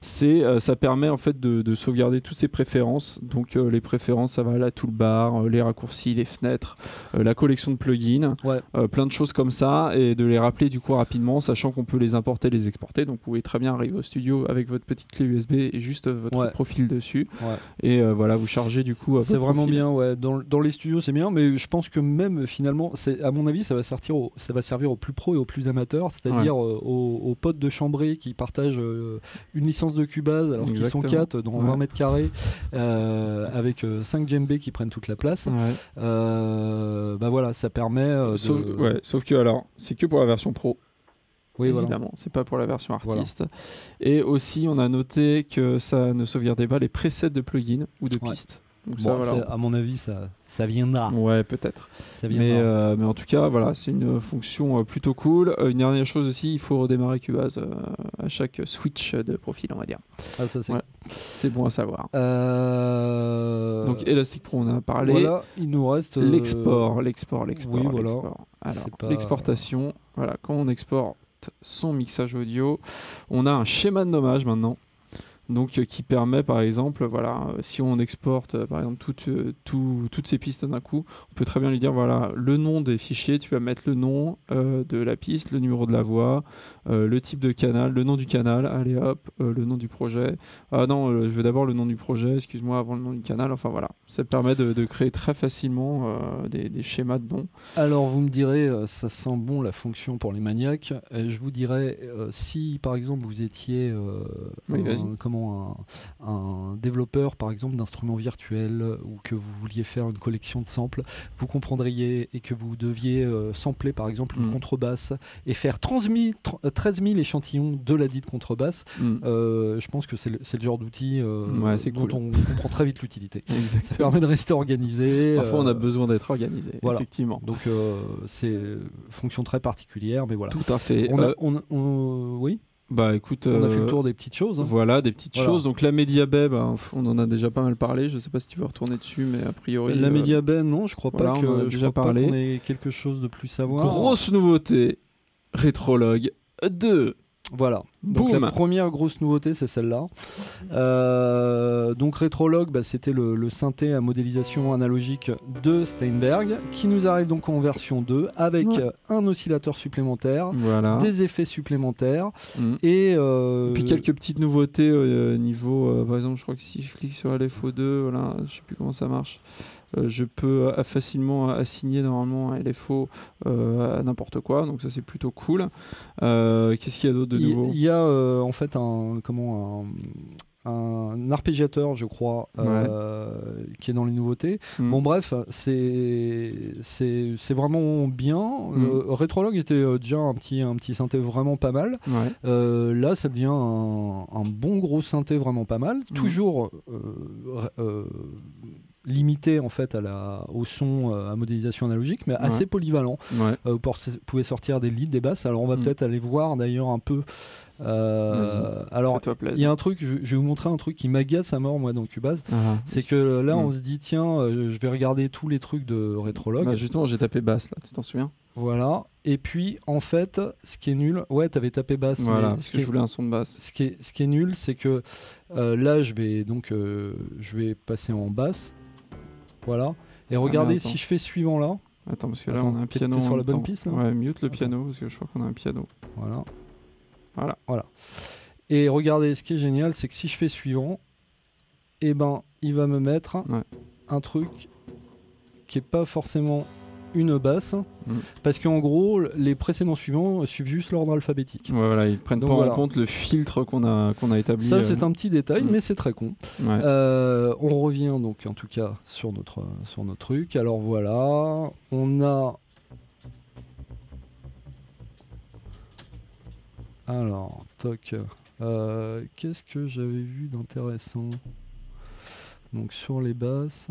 Ça permet en fait de sauvegarder toutes ces préférences. Donc les préférences, ça va la toolbar, les raccourcis, les fenêtres, la collection de plugins, plein de choses comme ça, et de les rappeler du coup rapidement, sachant qu'on peut les importer, les exporter. Donc vous pouvez très bien arriver au studio avec votre petite clé USB et juste votre profil dessus. Et voilà, vous chargez du coup. C'est vraiment bien, dans les studios c'est bien, mais je pense que même finalement, à mon avis, ça va servir aux plus pros et aux plus amateurs, c'est-à-dire aux potes de chambrée qui partagent une licence de Cubase alors qu'ils sont 4 dans 20 mètres carrés avec 5 djembés qui prennent toute la place. Voilà, ça permet. Sauf que alors, c'est que pour la version pro. Oui, évidemment, c'est pas pour la version artiste. Et aussi, on a noté que ça ne sauvegardait pas les presets de plugins ou de pistes. Donc ça, à mon avis, ça viendra. Ouais, peut-être. Mais en tout cas, voilà, c'est une fonction plutôt cool. Une dernière chose aussi, il faut redémarrer Cubase à chaque switch de profil, on va dire. Ah, ça, c'est bon à savoir. Donc Elastic Pro, on en a parlé. Voilà, il nous reste l'export. Oui, voilà. Alors, l'exportation, voilà, quand on exporte son mixage audio, on a un schéma de nommage maintenant, donc qui permet par exemple, si on exporte par exemple toutes ces pistes d'un coup, on peut très bien lui dire voilà, le nom des fichiers, tu vas mettre le nom de la piste, le numéro de la voix, le type de canal, le nom du canal, allez hop, le nom du projet. Je veux d'abord le nom du projet, excuse-moi, avant le nom du canal. Enfin voilà, ça permet de créer très facilement des schémas de noms. Alors vous me direz, ça sent bon la fonction pour les maniaques. Je vous dirais, si par exemple vous étiez comment un développeur, par exemple, d'instruments virtuels ou que vous vouliez faire une collection de samples, vous comprendriez et que vous deviez sampler, par exemple, une contrebasse et faire 13 000 échantillons de la dite contrebasse. Je pense que c'est le genre d'outil dont on comprend très vite l'utilité. Ça permet de rester organisé. Parfois, on a besoin d'être organisé, voilà. effectivement. Donc, c'est fonction très particulière, mais voilà. Tout à fait. Oui. Bah écoute, on a fait le tour des petites choses. Voilà, des petites choses. Donc la MediaBay, on en a déjà pas mal parlé. Je sais pas si tu veux retourner dessus, mais a priori. La MediaBay, non, je crois pas qu'on ait quelque chose de plus à voir. Grosse nouveauté, Retrologue 2. Voilà. Donc la première grosse nouveauté, c'est celle-là. Donc Retrologue, c'était le synthé à modélisation analogique de Steinberg, qui nous arrive donc en version 2 avec un oscillateur supplémentaire, des effets supplémentaires et puis quelques petites nouveautés niveau, par exemple, je crois que si je clique sur LFO2, voilà, je sais plus comment ça marche. Je peux facilement assigner normalement un LFO à n'importe quoi, donc ça c'est plutôt cool. Qu'est-ce qu'il y a d'autre de nouveau ? Il y a en fait un arpégiateur, je crois, qui est dans les nouveautés. Bon bref, c'est vraiment bien. Retrologue était déjà un petit synthé vraiment pas mal. Là, ça devient un bon gros synthé vraiment pas mal. Toujours limité en fait au son à modélisation analogique, mais assez polyvalent. Vous pouvez sortir des leads, des basses. Alors on va peut-être aller voir d'ailleurs un peu. Alors il y a un truc, je vais vous montrer un truc qui m'agace à mort moi dans Cubase. C'est que là on se dit tiens, je vais regarder tous les trucs de Retrologue. Justement j'ai tapé basse là, tu t'en souviens ? Voilà, et puis en fait ce qui est nul, t'avais tapé basse. Voilà, parce que je voulais un son de basse. Ce qui est nul, c'est que là je vais passer en basse. Voilà. Et regardez, si je fais suivant là. Attends, parce que là on a un piano. T'es sur la bonne piste là ? Ouais, mute le piano parce que je crois qu'on a un piano. Voilà. Et regardez, ce qui est génial, c'est que si je fais suivant, il va me mettre un truc qui est pas forcément une basse, parce qu'en gros, les précédents suivants suivent juste l'ordre alphabétique. Voilà, ils prennent pas en compte le filtre qu'on a établi. Ça, c'est un petit détail, mais c'est très con. On revient donc en tout cas sur notre truc. Alors voilà, on a. Alors, toc. Qu'est-ce que j'avais vu d'intéressant ? Donc sur les basses.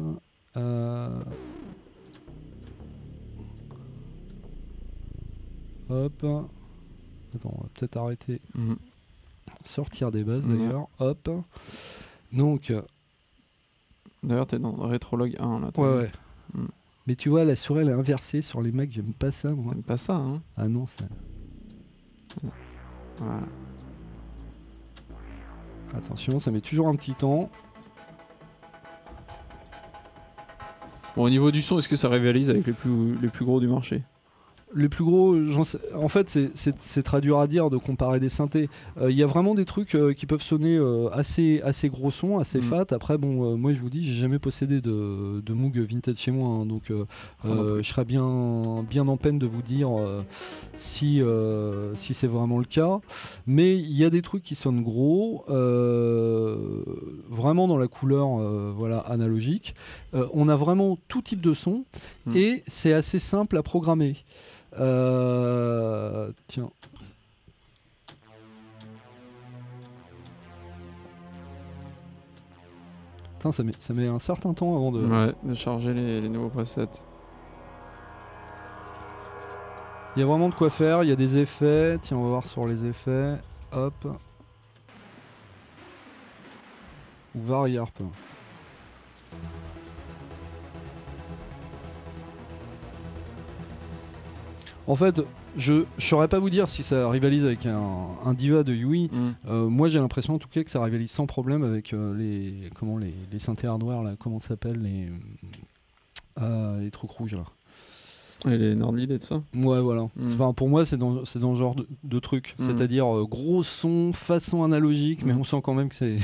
Hop. Attends, on va peut-être arrêter. Sortir des basses d'ailleurs. Hop. Donc. D'ailleurs, t'es dans Retrologue 1 là. Ouais. Mais tu vois, la souris elle est inversée sur les mecs, j'aime pas ça moi. J'aime pas ça, hein ? Ah non, ça. Voilà. Attention, ça met toujours un petit temps. Bon, au niveau du son, est-ce que ça rivalise avec les plus gros du marché ? Les plus gros, en fait, c'est très dur à dire de comparer des synthés. Il y a vraiment des trucs qui peuvent sonner assez gros son, assez fat. Après, bon, moi je vous dis, j'ai jamais possédé de Moog vintage chez moi, hein, donc je serais bien en peine de vous dire si c'est vraiment le cas. Mais il y a des trucs qui sonnent gros, vraiment dans la couleur analogique. On a vraiment tout type de son et c'est assez simple à programmer. Tiens. Putain, ça met un certain temps avant de charger les nouveaux presets. Il y a vraiment de quoi faire, il y a des effets. Tiens, on va voir sur les effets. Hop. Ou Variarp. En fait, je saurais pas vous dire si ça rivalise avec un Diva de Yui. Moi, j'ai l'impression en tout cas que ça rivalise sans problème avec les synthés hardware là. Comment ça s'appelle les trucs rouges là. Et les Nordlead et tout ça. Ouais, voilà. Enfin, pour moi, c'est dans ce genre de truc. C'est-à-dire gros son, façon analogique, mais on sent quand même que c'est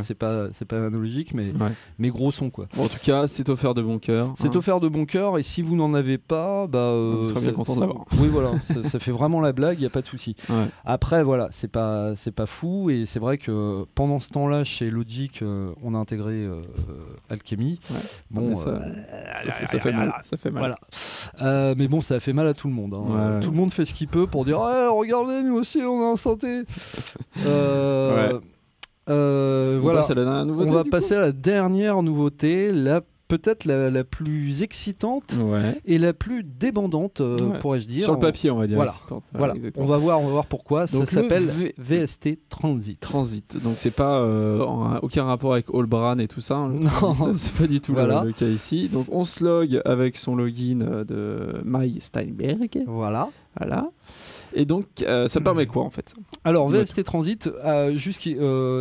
c'est pas analogique, mais gros son, quoi. Bon, en tout cas, c'est offert de bon cœur. C'est offert de bon cœur, et si vous n'en avez pas, on serait bien content d'avoir. Oui, voilà, ça fait vraiment la blague, il n'y a pas de souci. Ouais. Après, voilà, c'est pas fou, et c'est vrai que pendant ce temps-là, chez Logic, on a intégré Alchemy. Ouais. Bon, ça fait mal. Ça fait mal. Voilà. Mais bon, ça a fait mal à tout le monde. Hein. Tout le monde fait ce qu'il peut pour dire regardez, nous aussi, on est en santé. Voilà. On va passer à la dernière nouveauté, peut-être la plus excitante et la plus débandante, pourrais-je dire. Sur le papier, on va dire. Voilà. On va voir pourquoi. Donc ça s'appelle VST Transit. Donc c'est pas aucun rapport avec Allbran et tout ça. Hein, non, c'est pas du tout le cas ici. Donc on se log avec son login de My Steinberg. Voilà. Et donc, ça permet quoi en fait? Alors, VST Transit,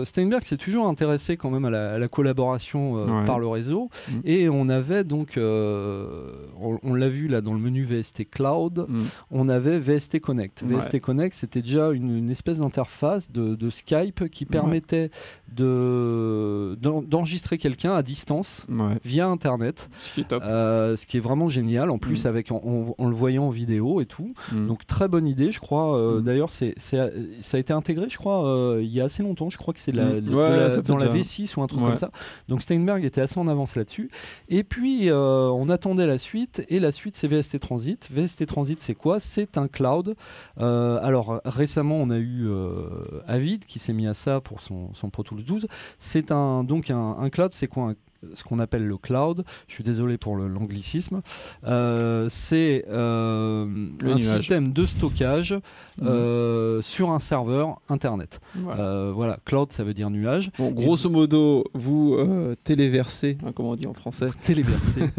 Steinberg s'est toujours intéressé quand même à la collaboration par le réseau. Et on avait donc, on l'a vu là dans le menu VST Cloud, on avait VST Connect. VST Connect, c'était déjà une espèce d'interface de Skype qui permettait d'enregistrer quelqu'un à distance via Internet. Ce qui est top. Ce qui est vraiment génial, en plus en le voyant en vidéo et tout. Donc, très bonne idée, je crois. D'ailleurs, ça a été intégré, je crois, il y a assez longtemps. Je crois que c'est dans la V6 ou un truc comme ça. Donc Steinberg était assez en avance là-dessus. Et puis, on attendait la suite. Et la suite, c'est VST Transit. VST Transit, c'est quoi? C'est un cloud. Alors, récemment, on a eu Avid qui s'est mis à ça pour son Pro Tools 12. C'est un cloud, c'est quoi ce qu'on appelle le cloud, je suis désolé pour l'anglicisme, c'est un système de stockage sur un serveur internet. Voilà, cloud ça veut dire nuage. Bon, grosso modo, vous téléversez, comment on dit en français, téléversez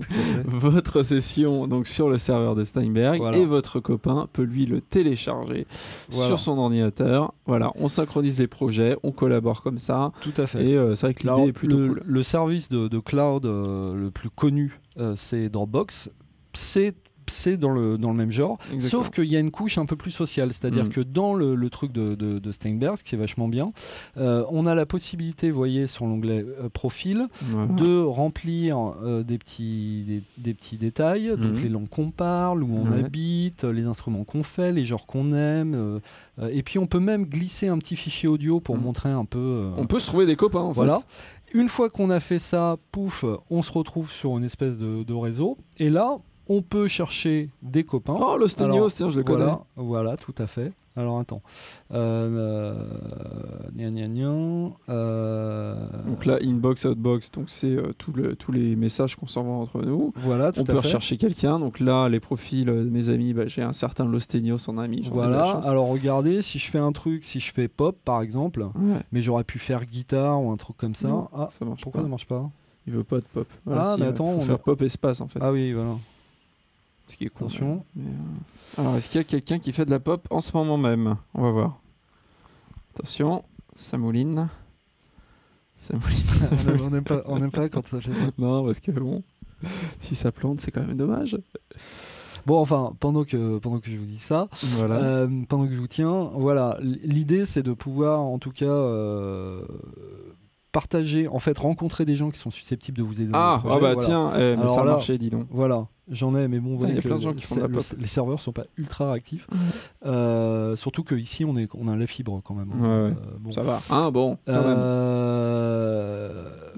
votre session donc sur le serveur de Steinberg et votre copain peut lui le télécharger sur son ordinateur. Voilà, on synchronise les projets, on collabore comme ça. Tout à fait. Et c'est vrai que l'idée est plutôt cool. Le service de cloud le plus connu, c'est Dropbox. C'est dans le même genre. Exactement. Sauf qu'il y a une couche un peu plus sociale, c'est-à-dire que dans le truc de Steinberg, qui est vachement bien, on a la possibilité, vous voyez sur l'onglet profil, de remplir des petits détails, donc les langues qu'on parle, où on habite, les instruments qu'on fait, les genres qu'on aime, et puis on peut même glisser un petit fichier audio pour montrer un peu. On peut se trouver des copains en fait. Une fois qu'on a fait ça, pouf, on se retrouve sur une espèce de réseau, et là on peut chercher des copains. Oh, l'Ostenios, tiens, je le connais. Voilà, tout à fait. Alors, attends. Donc là, inbox, outbox, donc c'est tous les messages qu'on s'envoie entre nous. Voilà, tout à fait. On peut rechercher quelqu'un. Donc là, les profils de mes amis, j'ai un certain Lostenios en ami. Voilà, alors regardez, si je fais un truc, si je fais pop, par exemple, mais j'aurais pu faire guitare ou un truc comme ça. Non, ça marche pourquoi ça marche pas? Il veut pas de pop. Mais attends, on va faire pop espace en fait. Ah oui, voilà. Ce qui est con. Attention. Alors, est-ce qu'il y a quelqu'un qui fait de la pop en ce moment même? On va voir. Attention, ça mouline. On n'aime pas quand ça fait ça. Non, parce que bon, si ça plante, c'est quand même dommage. Bon, enfin, pendant que je vous dis ça, pendant que je vous tiens, voilà, l'idée c'est de pouvoir, en tout cas, partager, en fait, rencontrer des gens qui sont susceptibles de vous aider dans le projet. Tiens, mais ça a marché, dis donc. Voilà, j'en ai, mais bon, il y a plein de gens qui font de la pop. Les serveurs sont pas ultra réactifs. Surtout qu'ici, on a la fibre quand même. Bon. Ça va. Bon.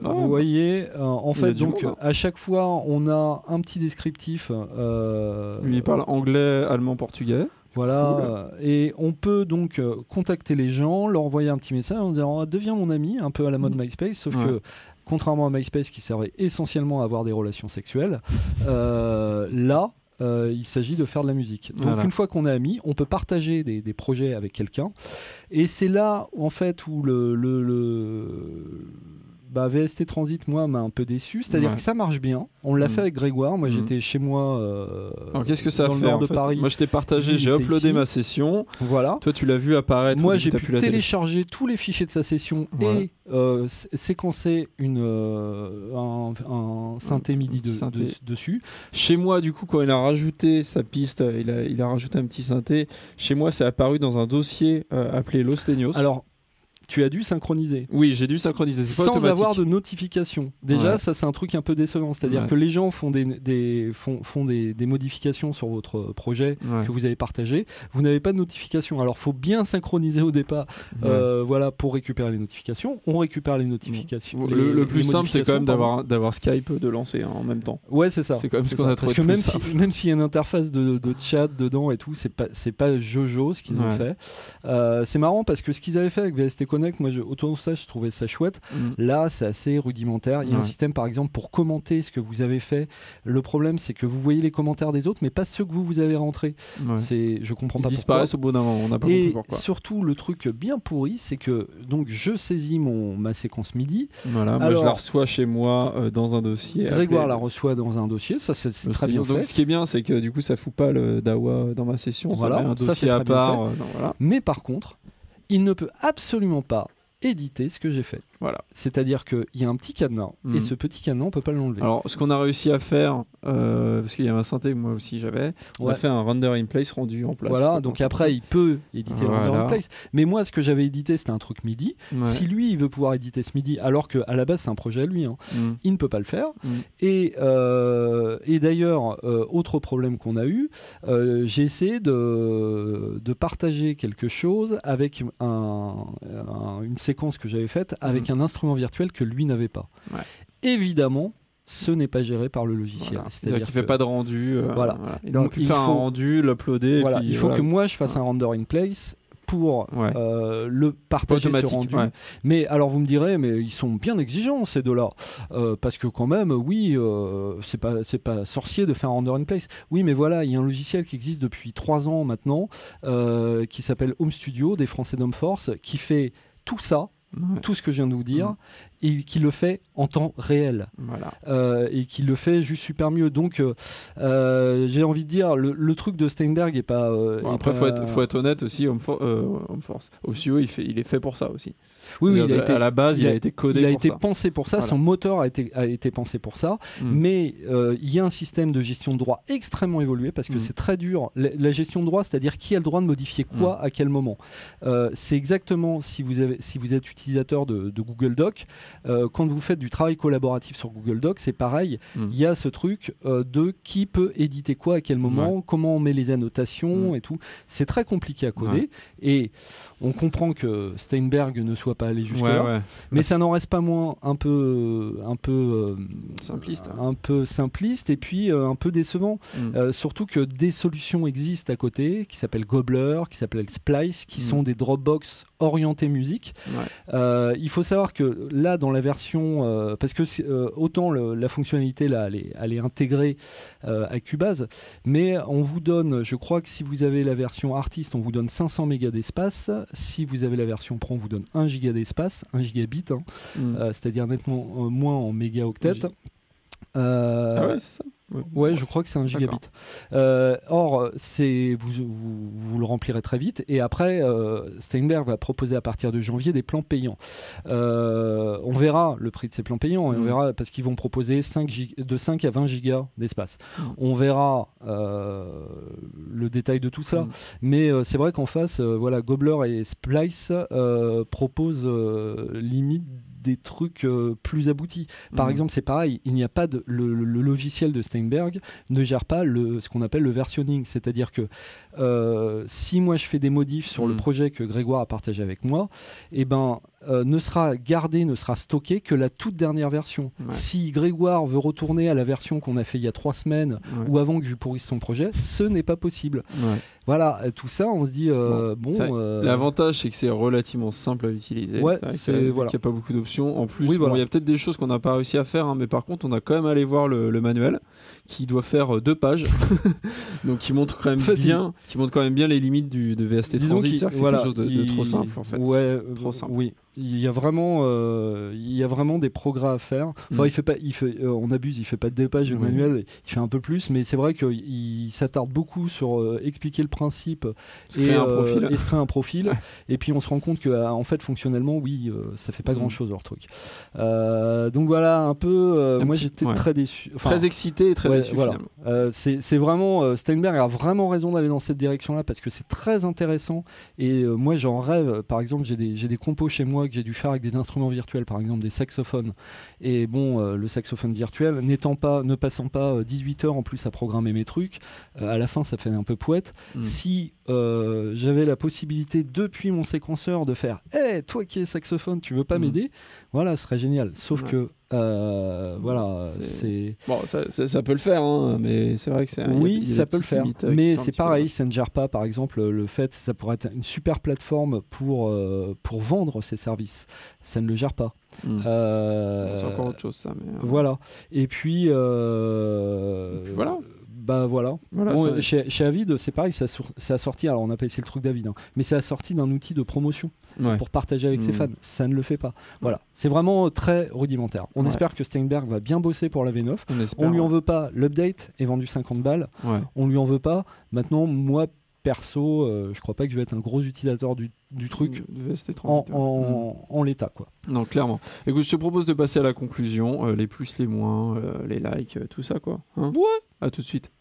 Vous voyez, en fait, donc, à chaque fois, on a un petit descriptif. Lui, il parle anglais, allemand, portugais. Voilà, et on peut donc contacter les gens, leur envoyer un petit message en disant deviens mon ami, un peu à la mode MySpace, sauf que contrairement à MySpace qui servait essentiellement à avoir des relations sexuelles, là il s'agit de faire de la musique. Donc une fois qu'on est amis, on peut partager des projets avec quelqu'un, et c'est là en fait où VST Transit, moi, m'a un peu déçu. C'est-à-dire que ça marche bien. On l'a fait avec Grégoire. Moi, j'étais chez moi. Alors, qu'est-ce que ça dans fait le nord en de fait Paris. Moi, je t'ai partagé, j'ai uploadé ma session. Voilà. Toi, tu l'as vu apparaître. Moi, j'ai pu télécharger tous les fichiers de sa session et séquencer un synthé MIDI dessus. Chez moi, du coup, quand il a rajouté sa piste, il a rajouté un petit synthé. Chez moi, c'est apparu dans un dossier appelé Los Teños. Alors, tu as dû synchroniser. Oui, j'ai dû synchroniser. C'est pas sans automatique. avoir de notification. Déjà, ça c'est un truc un peu décevant. C'est-à-dire que les gens font des modifications sur votre projet que vous avez partagé. Vous n'avez pas de notification. Alors, faut bien synchroniser au départ, voilà, pour récupérer les notifications. On récupère les notifications. Le plus simple, c'est quand même d'avoir Skype de lancer en même temps. Ouais, c'est ça. C'est quand même ce qu'on a trouvé. Parce que même s'il y a une interface de chat dedans et tout, c'est pas Jojo ce qu'ils ont fait. C'est marrant parce que ce qu'ils avaient fait avec VST Connect, moi autour de ça je trouvais ça chouette. Là c'est assez rudimentaire. Il y a un système par exemple pour commenter ce que vous avez fait. Le problème c'est que vous voyez les commentaires des autres mais pas ceux que vous avez rentrés. Je comprends pas pourquoi. Ils disparaissent au bout d'un moment, on n'a pas compris pourquoi. Et surtout le truc bien pourri c'est que donc je saisis ma séquence MIDI. Voilà, moi je la reçois chez moi dans un dossier. Grégoire la reçoit dans un dossier, ça c'est très bien fait. Donc ce qui est bien c'est que du coup ça fout pas le DAWA dans ma session, voilà, ça met un dossier à part. Mais par contre, il ne peut absolument pas éditer ce que j'ai fait. Voilà. C'est-à-dire qu'il y a un petit cadenas et ce petit cadenas on peut pas l'enlever. Alors ce qu'on a réussi à faire, parce qu'il y avait un synthé que moi aussi j'avais, on a fait un render in place rendu en place. Voilà, donc après il peut éditer le render in place. Mais moi ce que j'avais édité c'était un truc MIDI. Si lui il veut pouvoir éditer ce MIDI alors qu'à la base c'est un projet à lui, il ne peut pas le faire. Et d'ailleurs, autre problème qu'on a eu, j'ai essayé de partager quelque chose avec une séquence que j'avais faite avec un instrument virtuel que lui n'avait pas. Évidemment, ce n'est pas géré par le logiciel. C'est-à-dire qu'il ne fait pas de rendu. Il aurait pu faire un rendu, l'uploader. Voilà. Il faut que moi je fasse un render in place pour le partager ce rendu. Mais alors vous me direz, mais ils sont bien exigeants ces deux-là, parce que quand même, oui, c'est pas sorcier de faire un render in place. Oui, mais voilà, il y a un logiciel qui existe depuis 3 ans maintenant, qui s'appelle Home Studio, des Français d'Homeforce, qui fait tout ça. Tout ce que je viens de vous dire, et qui le fait en temps réel. Et qui le fait juste super mieux. Donc, j'ai envie de dire, le truc de Steinberg est pas. Après, faut être honnête aussi, Homeforce. Osio, il est fait pour ça aussi. Oui, à la base, il a été codé pour ça. Il a été pensé pour ça, son moteur a été pensé pour ça, mais il y a un système de gestion de droit extrêmement évolué parce que c'est très dur. La gestion de droit, c'est-à-dire qui a le droit de modifier quoi à quel moment. C'est exactement, si vous êtes utilisateur de Google Doc, quand vous faites du travail collaboratif sur Google Doc, c'est pareil, il y a ce truc de qui peut éditer quoi à quel moment, comment on met les annotations et tout. C'est très compliqué à coder et on comprend que Steinberg ne soit pas allé jusque-là, mais ça n'en reste pas moins un peu simpliste et puis un peu décevant. Surtout que des solutions existent à côté qui s'appellent Gobbler, qui s'appellent Splice, qui sont des Dropbox orientés musique. Il faut savoir que là dans la version parce que autant la fonctionnalité là elle est intégrée à Cubase, mais on vous donne, je crois que si vous avez la version artiste on vous donne 500 mégas d'espace, si vous avez la version pro on vous donne 1 giga d'espace, 1 gigabit, c'est-à-dire nettement moins en mégaoctets. Ah ouais, c'est ça. Ouais, je crois que c'est 1 gigabit. Or, vous le remplirez très vite. Et après, Steinberg va proposer à partir de janvier des plans payants. On verra le prix de ces plans payants. Et on verra parce qu'ils vont proposer de 5 à 20 gigas d'espace. On verra le détail de tout ça. Mais c'est vrai qu'en face, voilà, Gobbler et Splice proposent limite des trucs plus aboutis. Par exemple, c'est pareil, il n'y a pas le logiciel de Steinberg ne gère pas ce qu'on appelle le versionning, c'est-à-dire que si moi je fais des modifs sur le projet que Grégoire a partagé avec moi, ne sera gardé, ne sera stocké que la toute dernière version. Si Grégoire veut retourner à la version qu'on a fait il y a 3 semaines ou avant que je pourrisse son projet, ce n'est pas possible. Voilà, tout ça, on se dit l'avantage, c'est que c'est relativement simple à utiliser. Il n'y a pas beaucoup d'options. En plus, il y a peut-être des choses qu'on n'a pas réussi à faire, mais par contre, on a quand même allé voir le manuel qui doit faire 2 pages, donc qui montre quand même bien les limites de VST Transit. C'est quelque chose de trop simple en fait. Trop simple. Oui. il y a vraiment des progrès à faire. Enfin, on abuse, il fait pas de dépage le manuel, il fait un peu plus, mais c'est vrai qu'il s'attarde beaucoup sur expliquer le principe et se créer un profil. Et puis on se rend compte que en fait fonctionnellement, oui, ça fait pas grand chose leur truc. Donc voilà un peu. Moi j'étais très déçu, très excité et très déçu. Voilà. C'est vraiment Steinberg a vraiment raison d'aller dans cette direction-là parce que c'est très intéressant. Et moi j'en rêve. Par exemple, j'ai des compos chez moi que j'ai dû faire avec des instruments virtuels, par exemple des saxophones. Et bon, le saxophone virtuel, ne passant pas 18 heures en plus à programmer mes trucs, à la fin ça fait un peu pouette. Si j'avais la possibilité depuis mon séquenceur de faire hey, toi qui es saxophone, tu veux pas m'aider? Voilà, ce serait génial. Sauf que voilà, c'est bon, ça peut le faire, hein, mais c'est vrai que c'est oui, ça peut le faire, mais c'est pareil, ça ne gère pas, par exemple, le fait, ça pourrait être une super plateforme pour vendre ses services, ça ne le gère pas. C'est encore autre chose, ça. Mais, voilà. Et puis voilà. Bah voilà. Bon, chez Avid, c'est pareil, ça a sorti, alors on n'a pas essayé le truc d'Avid, hein, mais ça a sorti d'un outil de promotion pour partager avec ses fans. Ça ne le fait pas. Voilà. C'est vraiment très rudimentaire. On espère que Steinberg va bien bosser pour la V9. On lui en veut pas. L'update est vendu 50 balles. On lui en veut pas. Maintenant, moi, perso, je crois pas que je vais être un gros utilisateur du truc en l'état, quoi. Non, clairement. Écoute, je te propose de passer à la conclusion, les plus, les moins, les likes, tout ça, quoi. Hein, ouais. À tout de suite.